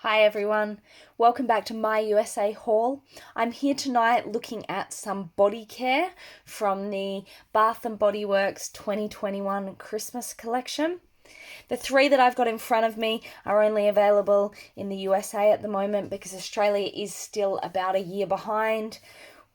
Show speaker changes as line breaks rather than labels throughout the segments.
Hi everyone, welcome back to my USA haul. I'm here tonight looking at some body care from the Bath & Body Works 2021 Christmas collection. The three that I've got in front of me are only available in the USA at the moment because Australia is still about a year behind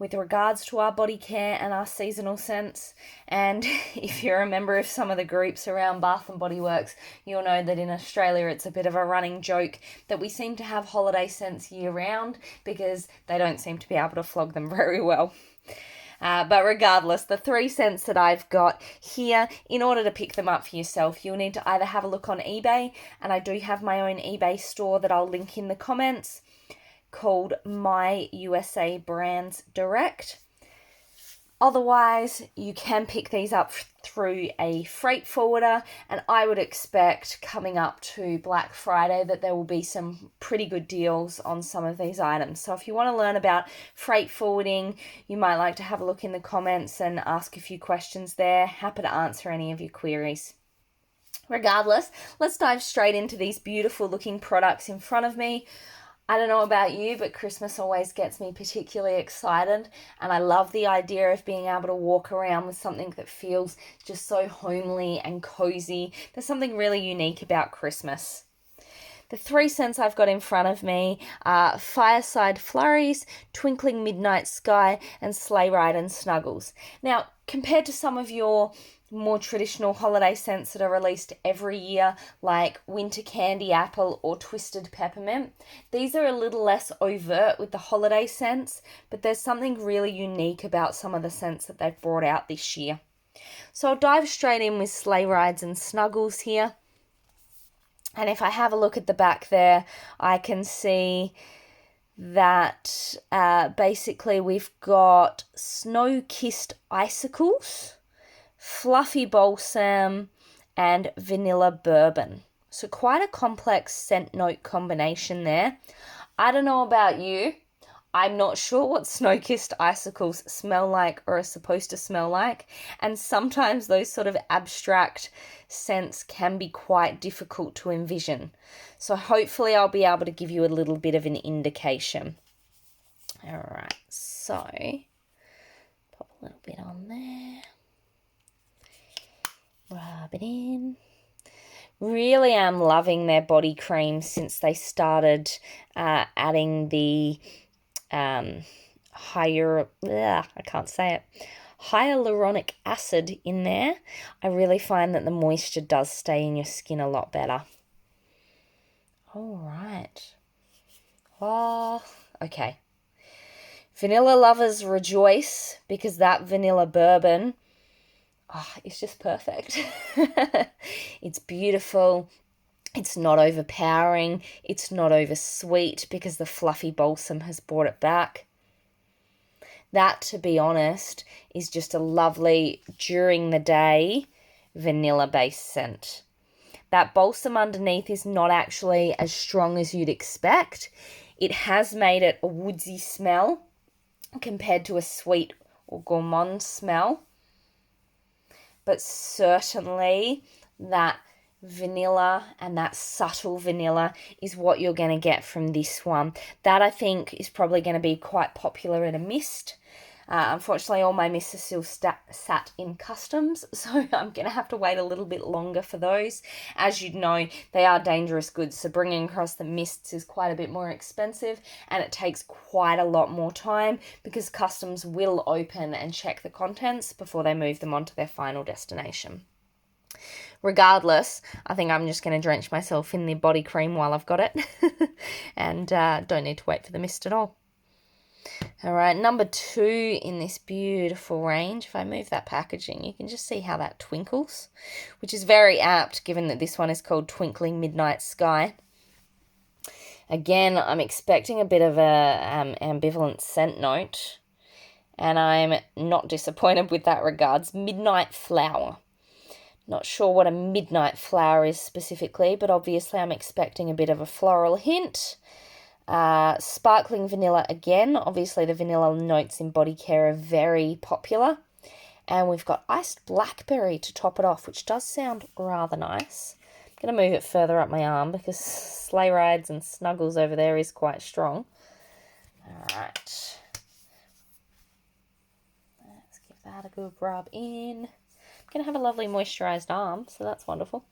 with regards to our body care and our seasonal scents. And if you're a member of some of the groups around Bath & Body Works, you'll know that in Australia it's a bit of a running joke that we seem to have holiday scents year round because they don't seem to be able to flog them very well. But regardless, the three scents that I've got here, in order to pick them up for yourself, you'll need to either have a look on eBay, and I do have my own eBay store that I'll link in the comments, called My USA Brands Direct. Otherwise, you can pick these up through a freight forwarder, and I would expect coming up to Black Friday that there will be some pretty good deals on some of these items. So if you want to learn about freight forwarding, you might like to have a look in the comments and ask a few questions there. Happy to answer any of your queries. Regardless, let's dive straight into these beautiful looking products in front of me. I don't know about you, but Christmas always gets me particularly excited, and I love the idea of being able to walk around with something that feels just so homely and cozy. There's something really unique about Christmas. The three scents I've got in front of me are Fireside Flurries, Twinkling Midnight Sky, and Sleigh and Snuggles. Now, compared to some of your more traditional holiday scents that are released every year, like Winter Candy Apple or Twisted Peppermint, these are a little less overt with the holiday scents, but there's something really unique about some of the scents that they've brought out this year. So I'll dive straight in with Sleigh Rides and Snuggles here. And if I have a look at the back there, I can see that basically we've got snow-kissed icicles, fluffy balsam, and vanilla bourbon. So quite a complex scent note combination there. I don't know about you. I'm not sure what snow-kissed icicles smell like or are supposed to smell like. And sometimes those sort of abstract scents can be quite difficult to envision. So hopefully I'll be able to give you a little bit of an indication. All right, so pop a little bit on there. Rub it in. Really am loving their body cream since they started adding the hyaluronic acid in there. I really find that the moisture does stay in your skin a lot better. All right. Oh, okay. Vanilla lovers rejoice because that vanilla bourbon, it's just perfect. It's beautiful. It's not overpowering. It's not oversweet because the fluffy balsam has brought it back. That, to be honest, is just a lovely, during the day, vanilla-based scent. That balsam underneath is not actually as strong as you'd expect. It has made it a woodsy smell compared to a sweet or gourmand smell. But certainly that vanilla and that subtle vanilla is what you're going to get from this one. That, I think, is probably going to be quite popular in a mist. Unfortunately, all my mists are still sat in customs, so I'm going to have to wait a little bit longer for those. As you'd know, they are dangerous goods, so bringing across the mists is quite a bit more expensive, and it takes quite a lot more time because customs will open and check the contents before they move them on to their final destination. Regardless, I think I'm just going to drench myself in the body cream while I've got it and don't need to wait for the mist at all. All right, number 2 in this beautiful range. If I move that packaging, you can just see how that twinkles, which is very apt given that this one is called Twinkling Midnight Sky. Again, I'm expecting a bit of a ambivalent scent note, and I'm not disappointed with that regards. Midnight Flower. Not sure what a midnight flower is specifically, but obviously I'm expecting a bit of a floral hint. Sparkling vanilla again. Obviously the vanilla notes in body care are very popular. And we've got iced blackberry to top it off, which does sound rather nice. going to move it further up my arm because Sleigh Rides and Snuggles over there is quite strong. All right. Let's give that a good rub in. I'm going to have a lovely moisturised arm, so that's wonderful.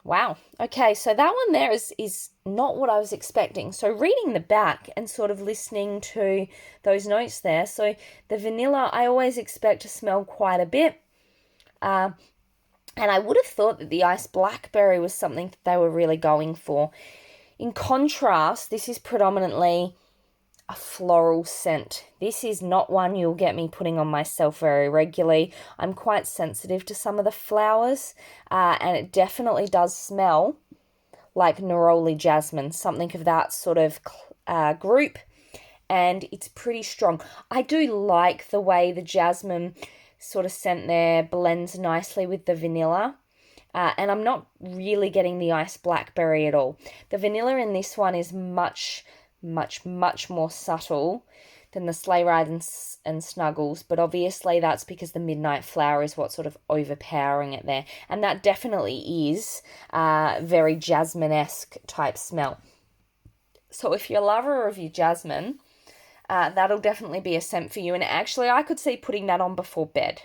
Wow. Okay, so that one there is not what I was expecting. So reading the back and sort of listening to those notes there. So the vanilla, I always expect to smell quite a bit. And I would have thought that the iced blackberry was something that they were really going for. In contrast, this is predominantly a floral scent. This is not one you'll get me putting on myself very regularly. I'm quite sensitive to some of the flowers, and it definitely does smell like neroli jasmine, something of that sort of group, and it's pretty strong. I do like the way the jasmine sort of scent there blends nicely with the vanilla. And I'm not really getting the iced blackberry at all. The vanilla in this one is much more subtle than the Sleigh Ride and Snuggles, but obviously that's because the midnight flower is what's sort of overpowering it there, and that definitely is very jasmine-esque type smell. So if you're a lover of your jasmine, that'll definitely be a scent for you, and actually I could see putting that on before bed.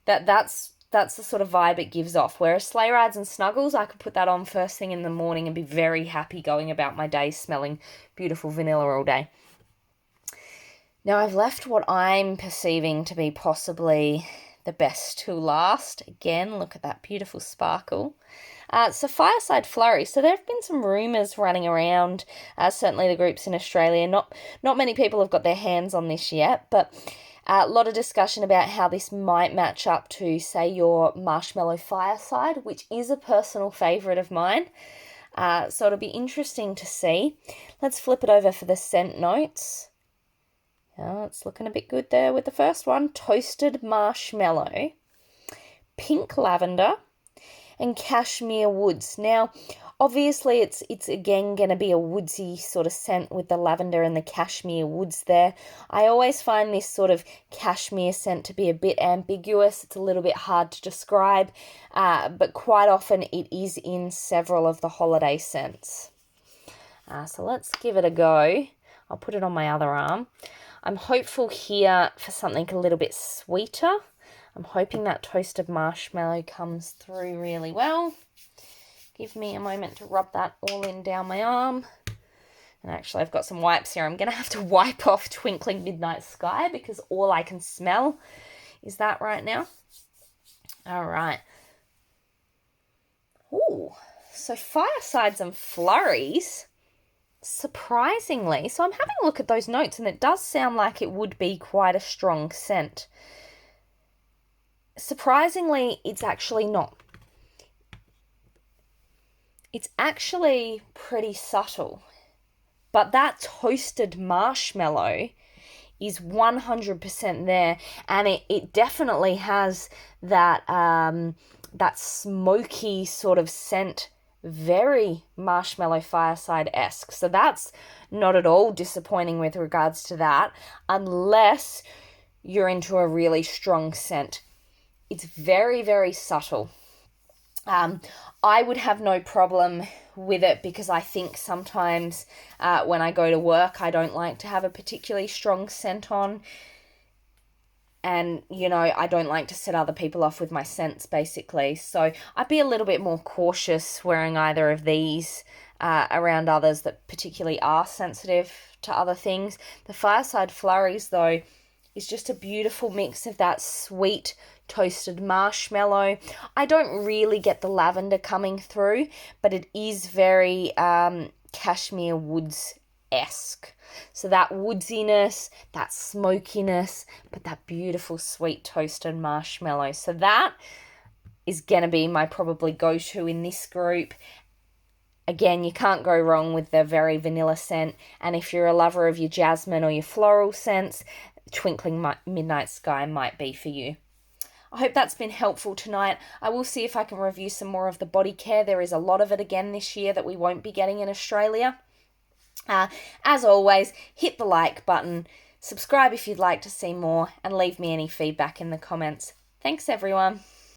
That's the sort of vibe it gives off. Whereas Sleigh Rides and Snuggles, I could put that on first thing in the morning and be very happy going about my day smelling beautiful vanilla all day. Now I've left what I'm perceiving to be possibly the best to last. Again, look at that beautiful sparkle. So Fireside Flurries. So there have been some rumours running around, certainly the groups in Australia. Not many people have got their hands on this yet, but a lot of discussion about how this might match up to, say, your Marshmallow Fireside, which is a personal favourite of mine. So it'll be interesting to see. Let's flip it over for the scent notes. Oh, it's looking a bit good there with the first one. Toasted marshmallow, pink lavender, and cashmere woods. Now, obviously, it's again going to be a woodsy sort of scent with the lavender and the cashmere woods there. I always find this sort of cashmere scent to be a bit ambiguous. It's a little bit hard to describe, but quite often it is in several of the holiday scents. So let's give it a go. I'll put it on my other arm. I'm hopeful here for something a little bit sweeter. I'm hoping that toasted marshmallow comes through really well. Give me a moment to rub that all in down my arm. And actually, I've got some wipes here. I'm going to have to wipe off Twinkling Midnight Sky because all I can smell is that right now. All right. Ooh, so Firesides and Flurries, surprisingly. So I'm having a look at those notes and it does sound like it would be quite a strong scent. Surprisingly, it's actually not. It's actually pretty subtle, but that toasted marshmallow is 100% there, and it definitely has that that smoky sort of scent, very Marshmallow Fireside-esque. So that's not at all disappointing with regards to that, unless you're into a really strong scent. It's very, very subtle. I would have no problem with it because I think sometimes when I go to work, I don't like to have a particularly strong scent on. And, I don't like to set other people off with my scents, basically. So I'd be a little bit more cautious wearing either of these around others that particularly are sensitive to other things. The Fireside Flurries, though, is just a beautiful mix of that sweet toasted marshmallow. I don't really get the lavender coming through, but it is very cashmere woods-esque. So that woodsiness, that smokiness, but that beautiful sweet toasted marshmallow. So that is going to be my probably go-to in this group. Again, you can't go wrong with the very vanilla scent. And if you're a lover of your jasmine or your floral scents, Twinkling Midnight Sky might be for you. I hope that's been helpful tonight. I will see if I can review some more of the body care. There is a lot of it again this year that we won't be getting in Australia. As always, hit the like button, subscribe if you'd like to see more, and leave me any feedback in the comments. Thanks, everyone.